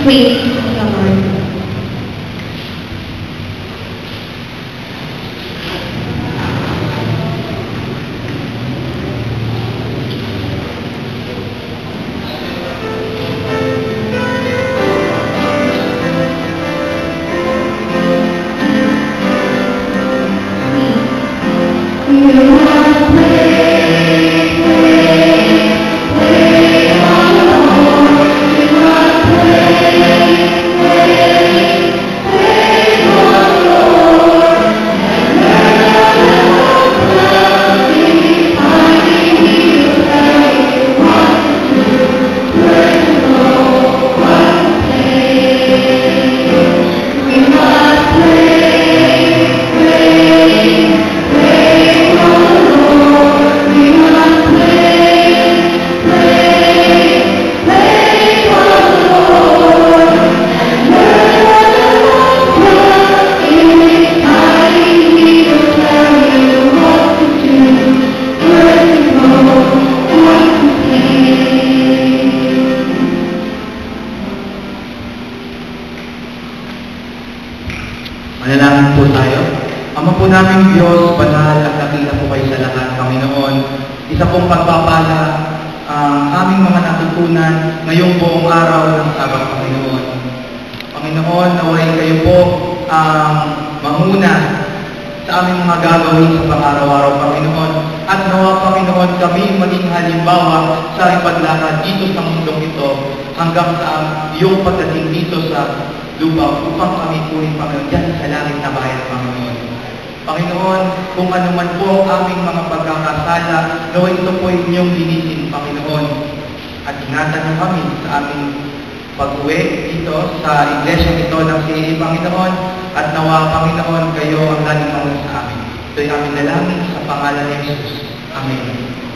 Praise the Lord. Manalangin po tayo. Ama po namin Diyos, banal at dakila po kayo sa lahat, Panginoon. Isa pong pagpapala ang aming mga natutunan ngayong buong araw ng Sabat, Panginoon. Panginoon, naway kayo po ang manguna sa aming mga gagawin sa pang-araw-araw, Panginoon. At nawa, Panginoon, kami maging halimbawa sa ipaglakad dito sa mundong ito hanggang sa iyong pagdating dito sa lupa upang kami punin, Panginoon, dyan sa langit na bayan, Panginoon. Panginoon, kung ano man po ang aming mga pagkakasala, naway ito po inyong linisin, Panginoon. At ingatan niyo kami sa aming pag-uwi dito sa iglesia ito ng CAA, Panginoon. At nawa, Panginoon, kayo ang laging manguna sa amin. Ito'y aming dalangin sa pangalan ni Jesus. Amen.